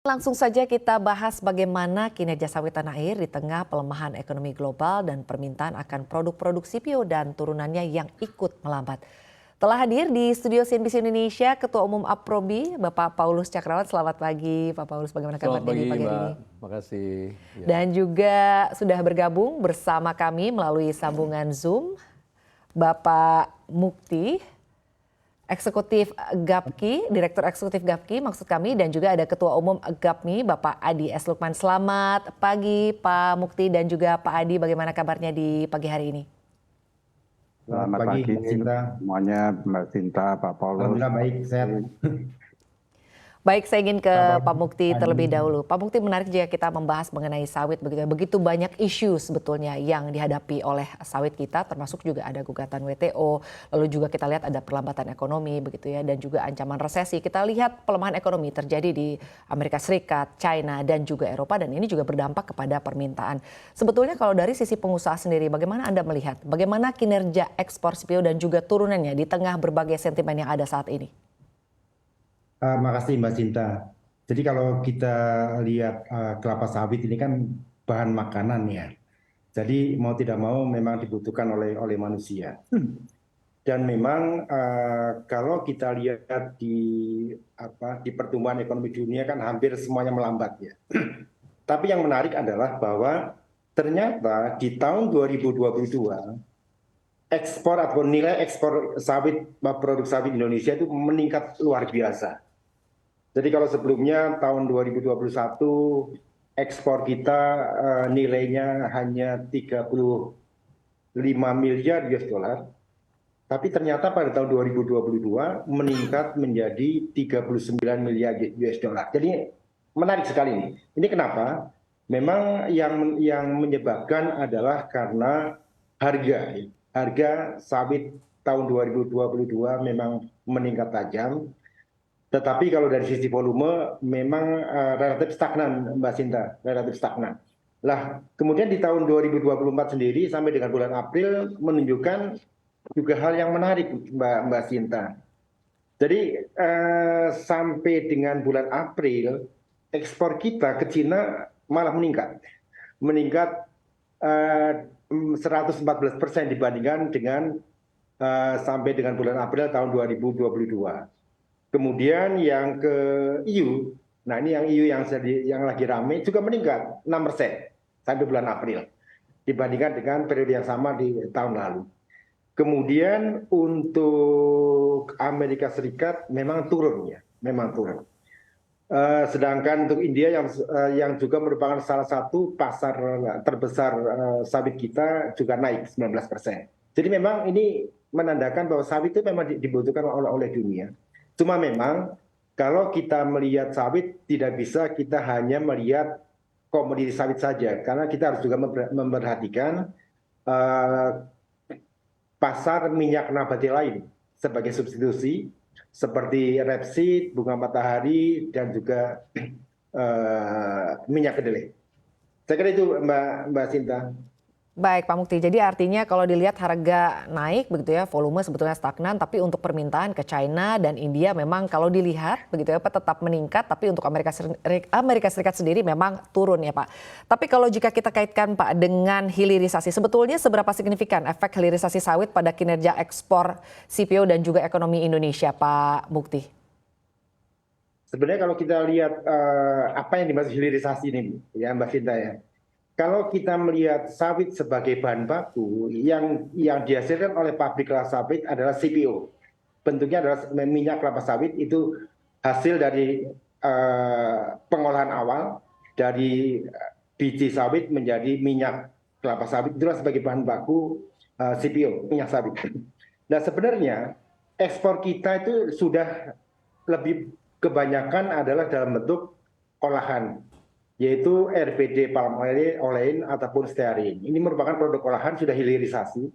Langsung saja kita bahas bagaimana kinerja sawit tanah air di tengah pelemahan ekonomi global dan permintaan akan produk-produk CPO dan turunannya yang ikut melambat. Telah hadir di studio CNBC Indonesia Ketua Umum APROBI, Bapak Paulus Cakrawat. Selamat pagi, Pak Paulus. Bagaimana Selamat kabarnya pagi, di pagi hari Mbak. ini? Makasih. Ya. Dan juga sudah bergabung bersama kami melalui sambungan Zoom, Bapak Mukti, Eksekutif GAPKI, Direktur Eksekutif GAPKI maksud kami, dan juga ada Ketua Umum GAPMI, Bapak Adi S. Lukman. Selamat pagi Pak Mukti dan juga Pak Adi, bagaimana kabarnya di pagi hari ini? Selamat pagi, Mbak Sinta. Semuanya, Mbak Sinta, Pak Paulus. Alhamdulillah baik, sehat. Baik, saya ingin ke Pak Mukti terlebih dahulu. Pak Mukti, menarik jika kita membahas mengenai sawit begitu banyak isu sebetulnya yang dihadapi oleh sawit kita, termasuk juga ada gugatan WTO, lalu juga kita lihat ada perlambatan ekonomi begitu ya, dan juga ancaman resesi. Kita lihat pelemahan ekonomi terjadi di Amerika Serikat, China dan juga Eropa, dan ini juga berdampak kepada permintaan. Sebetulnya kalau dari sisi pengusaha sendiri, bagaimana Anda melihat bagaimana kinerja ekspor CPO dan juga turunannya di tengah berbagai sentimen yang ada saat ini? Makasih Mbak Sinta. Jadi kalau kita lihat kelapa sawit ini kan bahan makanan ya. Jadi mau tidak mau memang dibutuhkan oleh manusia. Dan memang kalau kita lihat di pertumbuhan ekonomi dunia kan hampir semuanya melambat ya. Tapi yang menarik adalah bahwa ternyata di tahun 2022 ekspor atau nilai ekspor sawit, produk sawit Indonesia itu meningkat luar biasa. Jadi kalau sebelumnya tahun 2021 ekspor kita nilainya hanya 35 miliar US dollar, tapi ternyata pada tahun 2022 meningkat menjadi 39 miliar US dollar. Jadi menarik sekali ini. Ini kenapa? Memang yang menyebabkan adalah karena harga sawit tahun 2022 memang meningkat tajam. Tetapi kalau dari sisi volume memang relatif stagnan, Mbak Sinta, relatif stagnan. Lah, kemudian di tahun 2024 sendiri sampai dengan bulan April menunjukkan juga hal yang menarik, Mbak Sinta. Jadi sampai dengan bulan April ekspor kita ke Cina malah meningkat 114% dibandingkan dengan sampai dengan bulan April tahun 2022. Kemudian yang ke EU, nah ini yang EU yang lagi rame juga meningkat 6% sampai bulan April dibandingkan dengan periode yang sama di tahun lalu. Kemudian untuk Amerika Serikat memang turun ya, memang turun. Sedangkan untuk India yang juga merupakan salah satu pasar terbesar sawit kita juga naik 19%. Jadi memang ini menandakan bahwa sawit itu memang dibutuhkan oleh dunia. Cuma memang kalau kita melihat sawit tidak bisa kita hanya melihat komoditi sawit saja, karena kita harus juga memperhatikan pasar minyak nabati lain sebagai substitusi seperti rapeseed, bunga matahari dan juga minyak kedelai. Saya kira itu Mbak Sinta. Baik Pak Mukti, jadi artinya kalau dilihat harga naik begitu ya, volume sebetulnya stagnan, tapi untuk permintaan ke China dan India memang kalau dilihat begitu ya Pak tetap meningkat, tapi untuk Amerika Serikat sendiri memang turun ya Pak. Tapi kalau jika kita kaitkan Pak dengan hilirisasi, sebetulnya seberapa signifikan efek hilirisasi sawit pada kinerja ekspor CPO dan juga ekonomi Indonesia Pak Mukti? Sebenarnya kalau kita lihat apa yang dimaksud hilirisasi ini ya Mbak Sinta ya. Kalau kita melihat sawit sebagai bahan baku, yang dihasilkan oleh pabrik kelapa sawit adalah CPO. Bentuknya adalah minyak kelapa sawit, itu hasil dari pengolahan awal dari biji sawit menjadi minyak kelapa sawit. Itulah sebagai bahan baku CPO, minyak sawit. Nah sebenarnya ekspor kita itu sudah lebih kebanyakan adalah dalam bentuk olahan, yaitu RPD palm oil ataupun stearin. Ini merupakan produk olahan sudah hilirisasi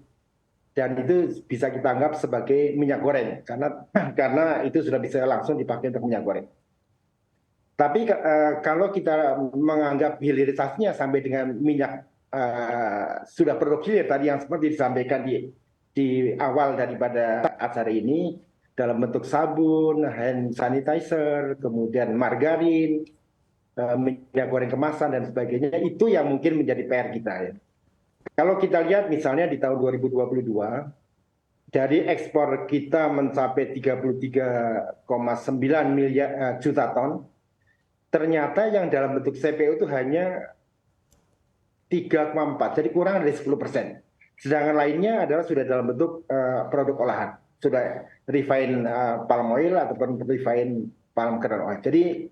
dan itu bisa kita anggap sebagai minyak goreng karena itu sudah bisa langsung dipakai untuk minyak goreng. Tapi kalau kita menganggap hilirisasinya sampai dengan minyak sudah produk hilir tadi yang seperti disampaikan di awal daripada acara ini dalam bentuk sabun, hand sanitizer, kemudian margarin, minyak goreng kemasan dan sebagainya, itu yang mungkin menjadi PR kita ya. Kalau kita lihat misalnya di tahun 2022, dari ekspor kita mencapai 33,9 juta ton, ternyata yang dalam bentuk CPO itu hanya 3,4, jadi kurang dari 10%. Sedangkan lainnya adalah sudah dalam bentuk produk olahan, sudah refined palm oil ataupun refined palm kernel oil. Jadi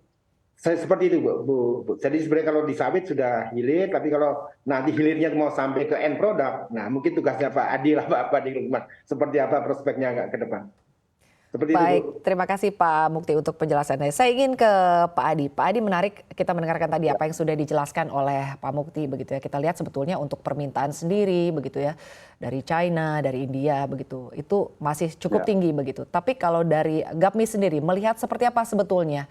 seperti itu Bu. Jadi sebenarnya kalau di sawit sudah hilir, tapi kalau nanti hilirnya mau sampai ke end product, nah mungkin tugasnya Pak Adi lah Pak Lukman. Seperti apa prospeknya ke depan? Seperti itu Bu. Baik, terima kasih Pak Mukti untuk penjelasannya. Saya ingin ke Pak Adi. Pak Adi, menarik kita mendengarkan tadi apa yang sudah dijelaskan oleh Pak Mukti begitu ya. Kita lihat sebetulnya untuk permintaan sendiri begitu ya, dari China, dari India begitu. Itu masih cukup tinggi begitu. Tapi kalau dari GAPMI sendiri melihat seperti apa sebetulnya?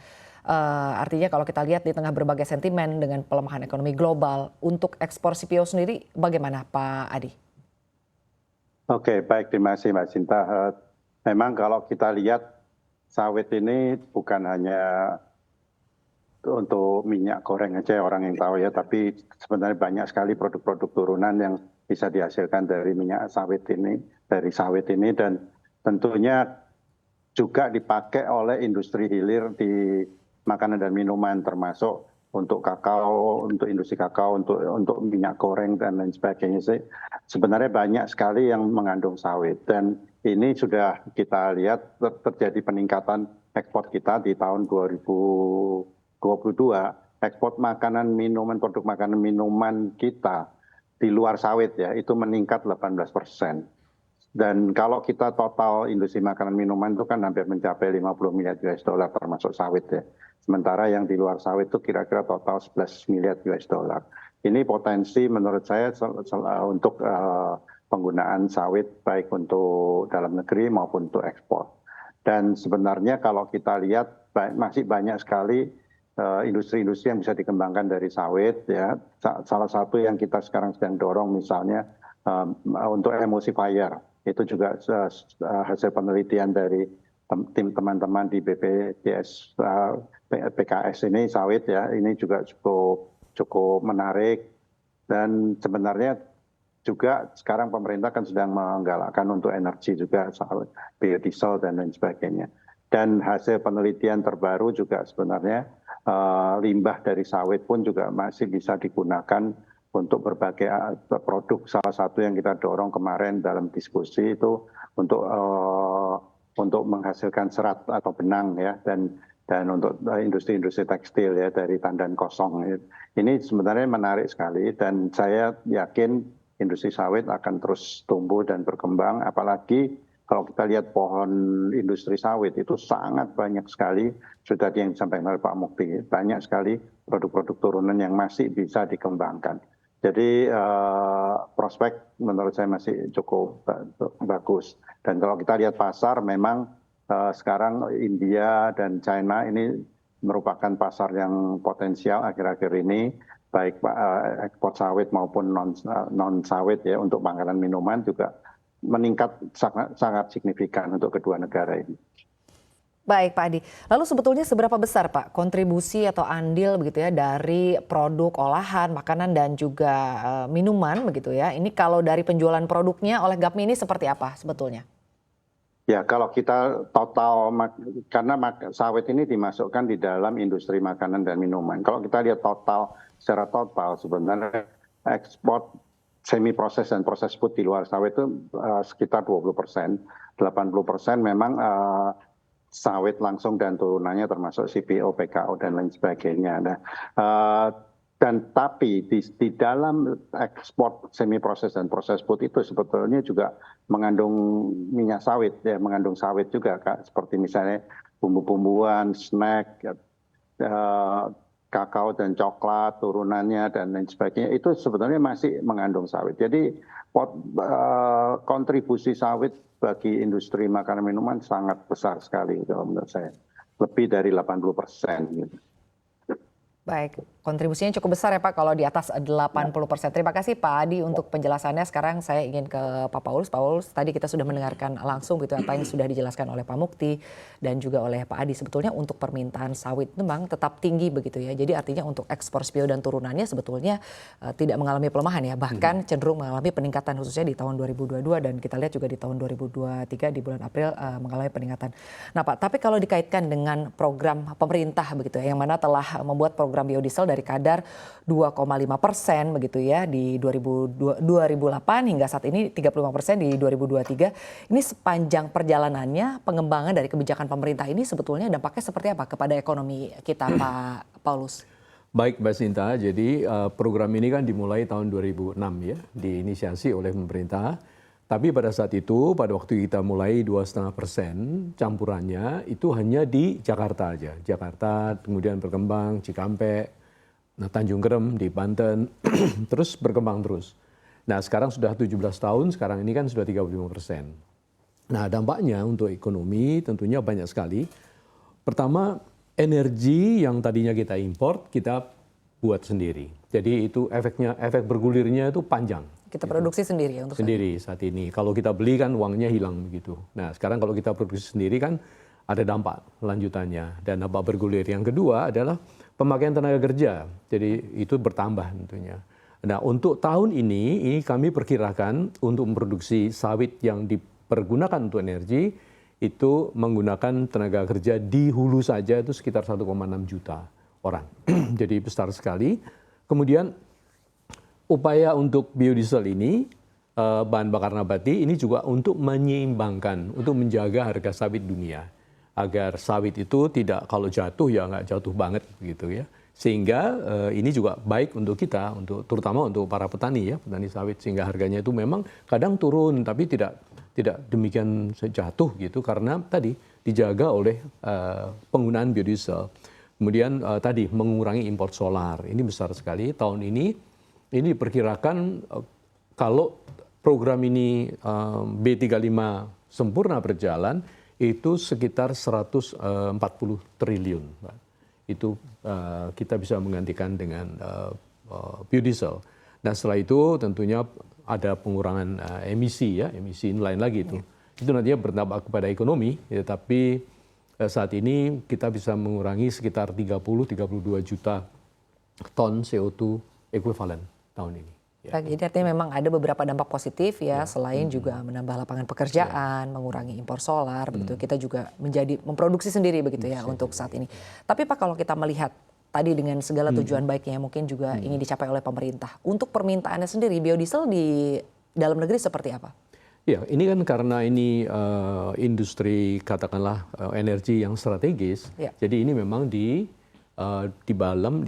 Artinya kalau kita lihat di tengah berbagai sentimen dengan pelemahan ekonomi global, untuk ekspor CPO sendiri bagaimana Pak Adi? Oke, baik, terima kasih Mbak Sinta. Memang kalau kita lihat sawit ini bukan hanya untuk minyak goreng aja orang yang tahu ya, tapi sebenarnya banyak sekali produk-produk turunan yang bisa dihasilkan dari minyak sawit ini, dan tentunya juga dipakai oleh industri hilir di makanan dan minuman, termasuk untuk kakao, untuk industri kakao, untuk minyak goreng dan lain sebagainya. Sebenarnya banyak sekali yang mengandung sawit, dan ini sudah kita lihat terjadi peningkatan ekspor kita di tahun 2022. Ekspor makanan minuman, produk makanan minuman kita di luar sawit ya, itu meningkat 18%. Dan kalau kita total industri makanan minuman itu kan hampir mencapai 50 miliar US dollar termasuk sawit ya. Sementara yang di luar sawit itu kira-kira total 11 miliar US dollar. Ini potensi menurut saya untuk penggunaan sawit baik untuk dalam negeri maupun untuk ekspor. Dan sebenarnya kalau kita lihat masih banyak sekali industri-industri yang bisa dikembangkan dari sawit ya. Salah satu yang kita sekarang sedang dorong misalnya untuk emulsifier. Itu juga hasil penelitian dari tim teman-teman di BPJS PKS ini sawit ya, ini juga cukup menarik. Dan sebenarnya juga sekarang pemerintah kan sedang menggalakkan untuk energi juga, biodiesel dan lain sebagainya. Dan hasil penelitian terbaru juga sebenarnya limbah dari sawit pun juga masih bisa digunakan untuk berbagai produk. Salah satu yang kita dorong kemarin dalam diskusi itu untuk menghasilkan serat atau benang ya, dan untuk industri-industri tekstil ya dari tandan kosong. Ini sebenarnya menarik sekali, dan saya yakin industri sawit akan terus tumbuh dan berkembang, apalagi kalau kita lihat pohon industri sawit itu sangat banyak sekali, sudah yang disampaikan oleh Pak Mukti, banyak sekali produk-produk turunan yang masih bisa dikembangkan. Jadi prospek menurut saya masih cukup bagus. Dan kalau kita lihat pasar, memang sekarang India dan China ini merupakan pasar yang potensial akhir-akhir ini, baik ekspor sawit maupun non sawit ya, untuk makanan minuman juga meningkat sangat signifikan untuk kedua negara ini. Baik Pak Adi, lalu sebetulnya seberapa besar Pak kontribusi atau andil begitu ya dari produk olahan, makanan dan juga minuman begitu ya. Ini kalau dari penjualan produknya oleh GAPMI ini seperti apa sebetulnya? Ya, kalau kita total, karena sawit ini dimasukkan di dalam industri makanan dan minuman. Kalau kita lihat secara total sebenarnya ekspor semi proses dan proses food di luar sawit itu sekitar 20%. 80% memang sawit langsung dan turunannya termasuk CPO, PKO dan lain sebagainya. Nah, tapi di dalam ekspor semi proses dan proses food itu sebetulnya juga mengandung minyak sawit ya, mengandung sawit juga Kak, seperti misalnya bumbu-bumbuan, snack, kakao dan coklat turunannya dan lain sebagainya, itu sebetulnya masih mengandung sawit. Jadi kontribusi sawit bagi industri makanan minuman sangat besar sekali kalau menurut saya, lebih dari 80% gitu. Baik, kontribusinya cukup besar ya Pak kalau di atas 80%. Terima kasih Pak Adi untuk penjelasannya. Sekarang saya ingin ke Pak Paulus. Pak Paulus, tadi kita sudah mendengarkan langsung gitu apa yang sudah dijelaskan oleh Pak Mukti dan juga oleh Pak Adi. Sebetulnya untuk permintaan sawit memang tetap tinggi begitu ya. Jadi artinya untuk ekspor spio dan turunannya sebetulnya tidak mengalami pelemahan ya. Bahkan cenderung mengalami peningkatan khususnya di tahun 2022 dan kita lihat juga di tahun 2023 di bulan April mengalami peningkatan. Nah Pak, tapi kalau dikaitkan dengan program pemerintah begitu ya, yang mana telah membuat program biodiesel dari kadar 2,5% begitu ya di 2008 hingga saat ini 35% di 2023. Ini sepanjang perjalanannya pengembangan dari kebijakan pemerintah ini sebetulnya dampaknya seperti apa kepada ekonomi kita Pak Paulus? Baik Mbak Sinta, jadi program ini kan dimulai tahun 2006 ya, diinisiasi oleh pemerintah. Tapi pada saat itu, pada waktu kita mulai 2,5% campurannya itu hanya di Jakarta aja. Jakarta, kemudian berkembang, Cikampek, nah Tanjung Kerem di Banten, terus berkembang terus. Nah sekarang sudah 17 tahun, sekarang ini kan sudah 35%. Nah dampaknya untuk ekonomi tentunya banyak sekali. Pertama, energi yang tadinya kita import, kita buat sendiri. Jadi itu efek bergulirnya itu panjang. Kita produksi sendiri ya untuk sendiri saat ini. Kalau kita beli kan uangnya hilang begitu. Nah sekarang kalau kita produksi sendiri kan ada dampak lanjutannya dan dampak bergulir. Yang kedua adalah pemakaian tenaga kerja. Jadi itu bertambah tentunya. Nah untuk tahun ini kami perkirakan untuk memproduksi sawit yang dipergunakan untuk energi itu menggunakan tenaga kerja di hulu saja itu sekitar 1,6 juta orang. Jadi besar sekali. Kemudian upaya untuk biodiesel ini, bahan bakar nabati ini juga untuk menyeimbangkan, untuk menjaga harga sawit dunia. Agar sawit itu tidak kalau jatuh ya nggak jatuh banget gitu ya. Sehingga ini juga baik untuk kita, terutama untuk para petani ya, petani sawit. Sehingga harganya itu memang kadang turun tapi tidak demikian jatuh gitu karena tadi dijaga oleh penggunaan biodiesel. Kemudian tadi mengurangi impor solar, ini besar sekali tahun ini. Ini diperkirakan kalau program ini B35 sempurna berjalan itu sekitar 140 triliun. Itu kita bisa menggantikan dengan biodiesel. Nah setelah itu tentunya ada pengurangan emisi ya, emisi lain lagi itu. Itu nantinya berdampak kepada ekonomi, ya, tapi saat ini kita bisa mengurangi sekitar 30-32 juta ton CO2 ekuivalen tahun ini. Ya. Jadi artinya memang ada beberapa dampak positif ya, selain juga menambah lapangan pekerjaan, mengurangi impor solar, begitu. Kita juga memproduksi sendiri begitu ya untuk saat ini. Tapi Pak kalau kita melihat tadi dengan segala tujuan baiknya mungkin juga ingin dicapai oleh pemerintah. Untuk permintaannya sendiri biodiesel di dalam negeri seperti apa? Ya, ini kan karena ini industri katakanlah energi yang strategis. Ya. Jadi ini memang di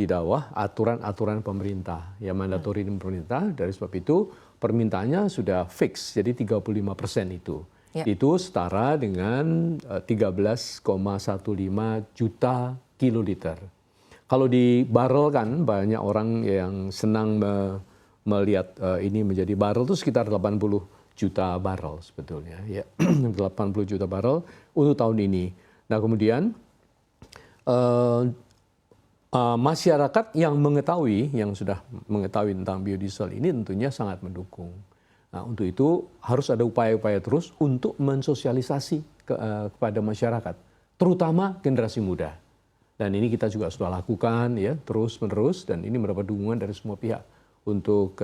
bawah aturan-aturan pemerintah, ya mandatori pemerintah. Dari sebab itu permintaannya sudah fix, jadi 35% itu. Ya. Itu setara dengan 13,15 juta kiloliter. Kalau di barrel kan banyak orang yang senang melihat ini menjadi barrel itu sekitar 80 juta barrel sebetulnya. Ya. 80 juta barrel untuk tahun ini. Nah kemudian masyarakat yang sudah mengetahui tentang biodiesel ini tentunya sangat mendukung. Nah, untuk itu harus ada upaya-upaya terus untuk mensosialisasi kepada masyarakat, terutama generasi muda. Dan ini kita juga sudah lakukan ya terus-menerus dan ini mendapat dukungan dari semua pihak untuk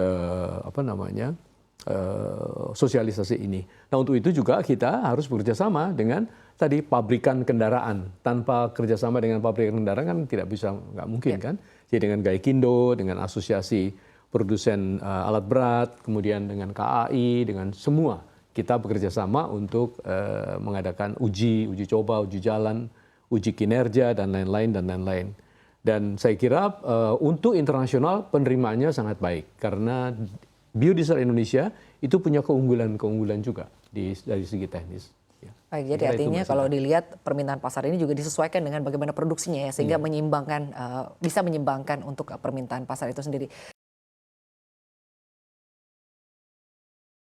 sosialisasi ini. Nah, untuk itu juga kita harus bekerjasama dengan tadi pabrikan kendaraan. Tanpa kerjasama dengan pabrikan kendaraan kan nggak mungkin kan. Jadi dengan Gaikindo, dengan asosiasi produsen alat berat, kemudian dengan KAI, dengan semua kita bekerjasama untuk mengadakan uji coba, uji jalan, uji kinerja dan lain-lain. Dan saya kira untuk internasional penerimaannya sangat baik karena biodiesel Indonesia itu punya keunggulan juga dari segi teknis. Baik, jadi artinya kalau dilihat permintaan pasar ini juga disesuaikan dengan bagaimana produksinya ya sehingga bisa menyimbangkan untuk permintaan pasar itu sendiri.